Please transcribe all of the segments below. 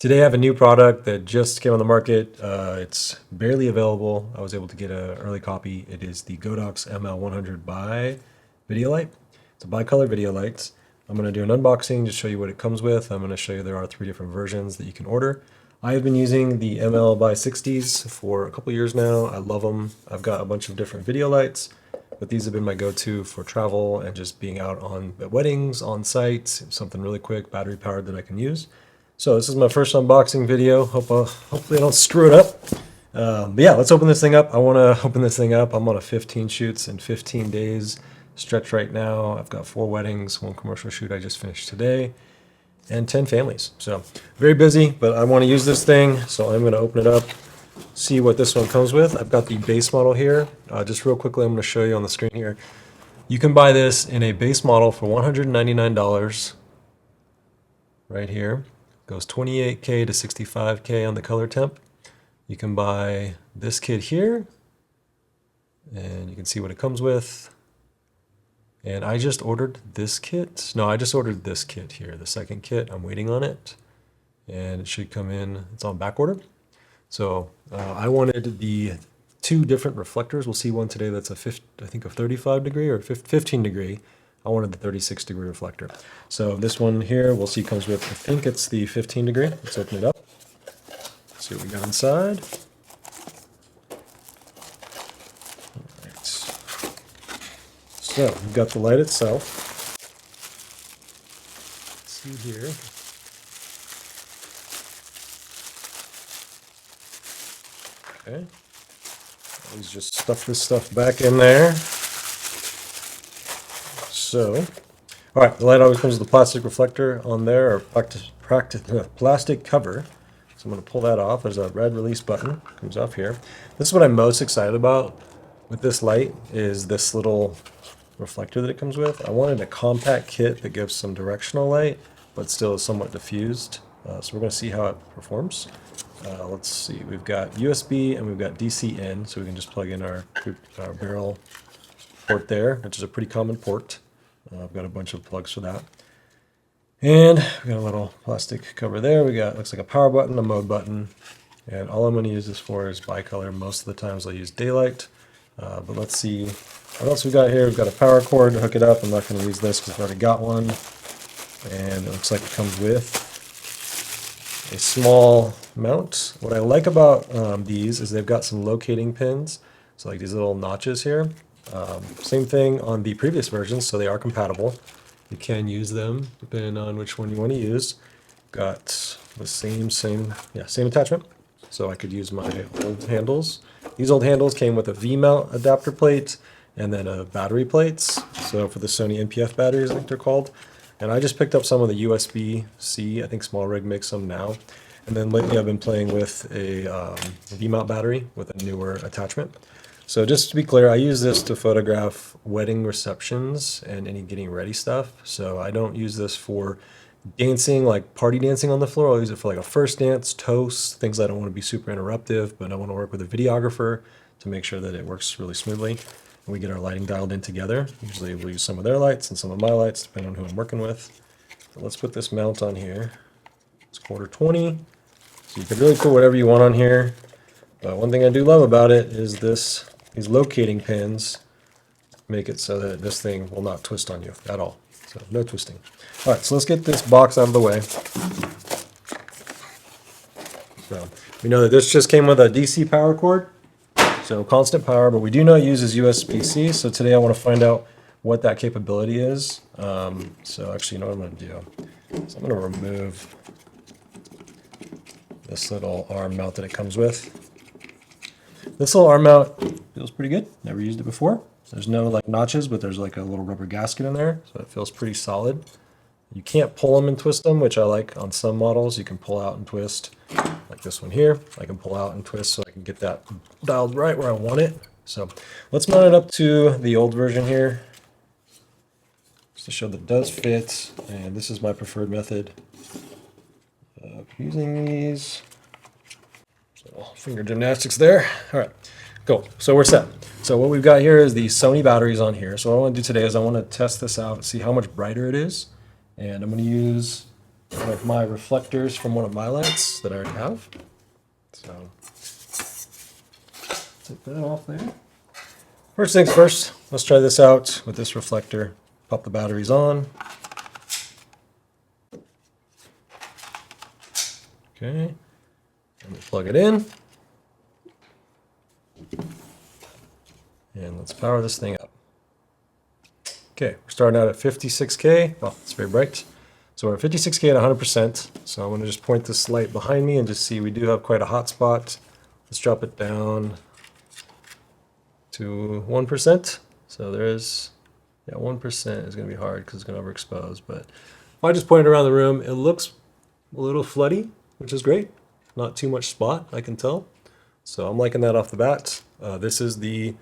Today I have a new product that just came on the market. It's barely available. I was able to get an early copy. It is the Godox ML 100 by video light. It's a bicolor video light. I'm going to do an unboxing, just show you what it comes with. I'm going to show you there are 3 different versions that you can order. I have been using the ML by 60s for a couple years now. I love them. I've got a bunch of different video lights, but these have been my go-to for travel and just being out on weddings, on site, something really quick, battery powered that I can use. So this is my first unboxing video. Hopefully I don't screw it up. But yeah, let's open this thing up. I want to open this thing up. I'm on a 15 shoots in 15 days stretch right now. I've got 4 weddings, 1 commercial shoot I just finished today, and 10 families. So very busy, but I want to use this thing. So I'm going to open it up, see what this one comes with. I've got the base model here. Just real quickly, I'm going to show you on the screen here. You can buy this in a base model for $199 right here. Goes 28K to 65K on the color temp. You can buy this kit here, and you can see what it comes with. And I just ordered this kit. No, I just ordered this kit here, the second kit. I'm waiting on it, and it should come in. It's on back order. So I wanted the 2 different reflectors. We'll see one today that's I think a 35 degree or 15 degree. I wanted the 36 degree reflector. So this one here, we'll see comes with, I think it's the 15 degree. Let's open it up. See what we got inside. All right. So we've got the light itself. Let's see here. Okay. Let's just stuff this stuff back in there. So, all right, the light always comes with a plastic reflector on there, or plastic cover. So I'm going to pull that off. There's a red release button, comes off here. This is what I'm most excited about with this light, is this little reflector that it comes with. I wanted a compact kit that gives some directional light, but still is somewhat diffused. So we're going to see how it performs. Let's see, we've got USB and we've got DC in, so we can just plug in our barrel port there, which is a pretty common port. I've got a bunch of plugs for that. And we got a little plastic cover there. We got, looks like a power button, a mode button. And all I'm going to use this for is bicolor. Most of the times I'll use daylight. But let's see what else we got here. We've got a power cord to hook it up. I'm not going to use this because I've already got one. And it looks like it comes with a small mount. What I like about these is they've got some locating pins. So like these little notches here. Same thing on the previous versions, so they are compatible. You can use them depending on which one you want to use. Got the same attachment, so I could use my old handles. These old handles came with a V-mount adapter plate and then a battery plates. So for the Sony NPF batteries, I think they're called. And I just picked up some of the USB-C. I think Small Rig makes some now. And then lately I've been playing with a V-mount battery with a newer attachment. So just to be clear, I use this to photograph wedding receptions and any getting ready stuff. So I don't use this for dancing, like party dancing on the floor. I'll use it for like a first dance, toast, things I don't want to be super interruptive, but I want to work with a videographer to make sure that it works really smoothly. And we get our lighting dialed in together. Usually we'll use some of their lights and some of my lights, depending on who I'm working with. So let's put this mount on here. It's 1/4-20. So you can really put whatever you want on here. But one thing I do love about it is these locating pins make it so that this thing will not twist on you at all. So no twisting. All right, so let's get this box out of the way. So we know that this just came with a DC power cord, so constant power, but we do know it uses USB-C. So today I want to find out what that capability is. So actually, you know what I'm going to do? So I'm going to remove this little arm mount that it comes with. This little arm mount feels pretty good. Never used it before. There's no like notches, but there's like a little rubber gasket in there, so it feels pretty solid. You can't pull them and twist them, which I like on some models. You can pull out and twist, like this one here. I can pull out and twist so I can get that dialed right where I want it. So let's mount it up to the old version here, just to show that it does fit. And this is my preferred method of using these. Finger gymnastics there. All right, cool. So we're set. So what we've got here is the Sony batteries on here. So what I want to do today is I want to test this out and see how much brighter it is. And I'm going to use one of my reflectors from one of my lights that I already have. So take that off there. First things first, let's try this out with this reflector. Pop the batteries on. Okay, and plug it in. And let's power this thing up. Okay, we're starting out at 56K. Well, it's very bright. So we're at 56K at 100%. So I'm going to just point this light behind me and just see we do have quite a hot spot. Let's drop it down to 1%. So there's, yeah, 1% is going to be hard because it's going to overexpose. But if I just point it around the room, it looks a little floody, which is great. Not too much spot, I can tell. So I'm liking that off the bat. This is the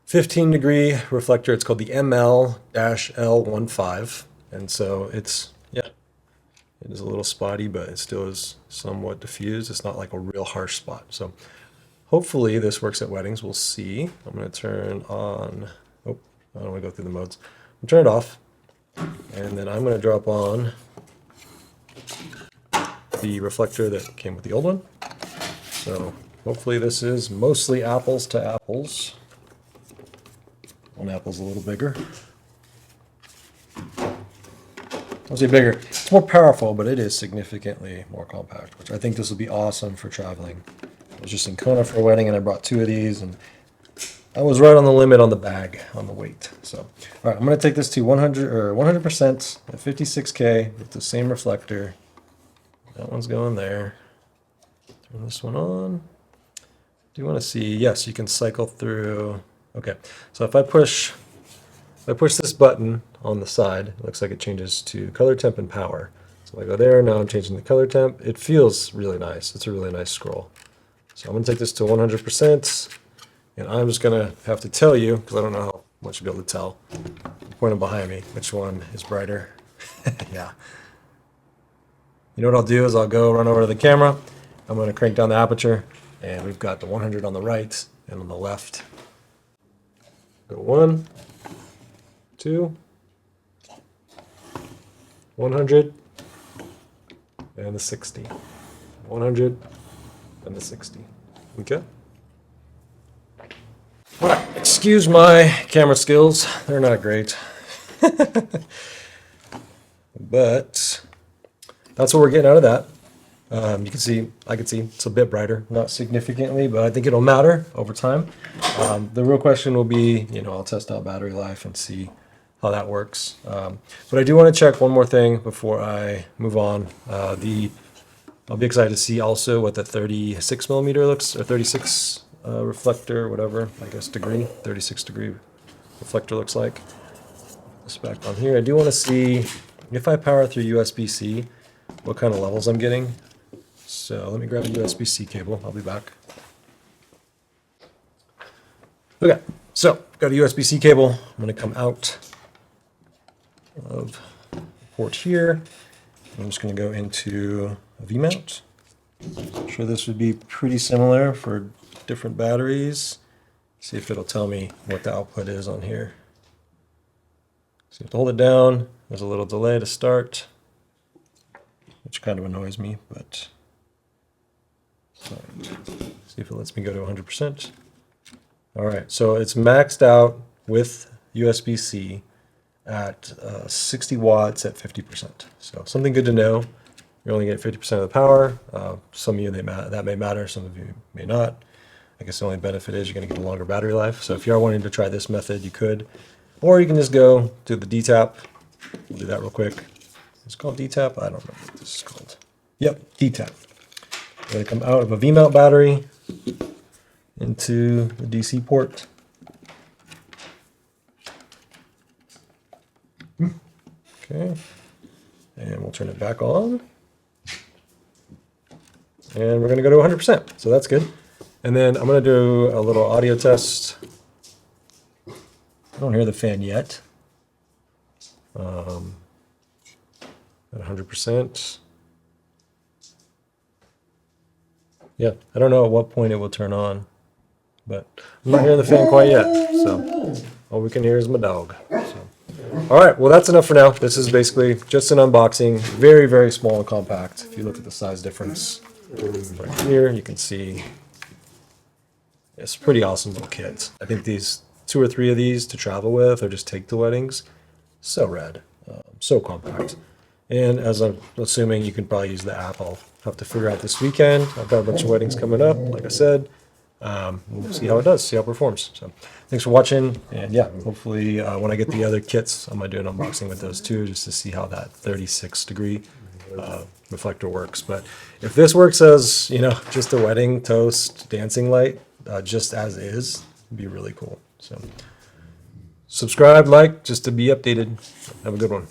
15-degree reflector. It's called the ML-L15. And so it's, yeah, it is a little spotty, but it still is somewhat diffused. It's not like a real harsh spot. So hopefully this works at weddings. We'll see. I'm going to turn on, oh, I don't want to go through the modes. I'm turn it off. And then I'm going to drop on the reflector that came with the old one. So hopefully this is mostly apples to apples. One apple's a little bigger. I'll say bigger. It's more powerful, but it is significantly more compact, which I think this will be awesome for traveling. I was just in Kona for a wedding and I brought 2 of these and I was right on the limit on the bag, on the weight. So, all right, I'm going to take this to 100% at 56K with the same reflector. That one's going there. Turn this one on. Do you want to see? Yes, you can cycle through. Okay, so if I push this button on the side, it looks like it changes to color temp and power. So I go there, now I'm changing the color temp. It feels really nice. It's a really nice scroll. So I'm going to take this to 100%, and I'm just going to have to tell you, because I don't know how much you'll be able to tell, pointing behind me, which one is brighter. Yeah. You know what I'll do is I'll go run over to the camera. I'm going to crank down the aperture, and we've got the 100 on the right and on the left. Go 1, 2, 100, and the 60. 100 and the 60. Okay. All right. Excuse my camera skills. They're not great. But that's what we're getting out of that. You can see, I can see it's a bit brighter, not significantly, but I think it'll matter over time. The real question will be, you know, I'll test out battery life and see how that works. But I do want to check one more thing before I move on. I'll be excited to see also what the 36 millimeter looks, or 36 reflector, whatever, I guess 36 degree reflector looks like. This back on here. I do want to see if I power through USB-C, what kind of levels I'm getting. So let me grab a USB-C cable. I'll be back. Okay, so got a USB-C cable. I'm going to come out of the port here. I'm just going to go into a V-mount. I'm sure this would be pretty similar for different batteries. See if it'll tell me what the output is on here. So you have to hold it down. There's a little delay to start, which kind of annoys me, but see if it lets me go to 100%. All right, so it's maxed out with USB-C at 60 watts at 50%. So something good to know. You're only getting 50% of the power. Some of you, that may matter. Some of you may not. I guess the only benefit is you're going to get a longer battery life. So if you are wanting to try this method, you could. Or you can just go to the D-tap. We'll do that real quick. It's called D-tap. I don't know what this is called. Yep, D-tap. We're going to come out of a V-mount battery into the DC port. Okay. And we'll turn it back on. And we're going to go to 100%. So that's good. And then I'm going to do a little audio test. I don't hear the fan yet. At 100%. Yeah, I don't know at what point it will turn on, but I'm not hearing the fan quite yet. So all we can hear is my dog. So, All right, well, that's enough for now. This is basically just an unboxing, very, very small and compact. If you look at the size difference right here, you can see it's a pretty awesome little kit. I think these 2 or 3 of these to travel with or just take to weddings, so rad, so compact. And as I'm assuming, you can probably use the app. I'll have to figure out this weekend. I've got a bunch of weddings coming up, like I said. We'll see how it does, see how it performs. So thanks for watching. And yeah, hopefully when I get the other kits, I'm going to do an unboxing with those too, just to see how that 36-degree reflector works. But if this works as, just a wedding toast dancing light, just as is, it'd be really cool. So subscribe, like, just to be updated. Have a good one.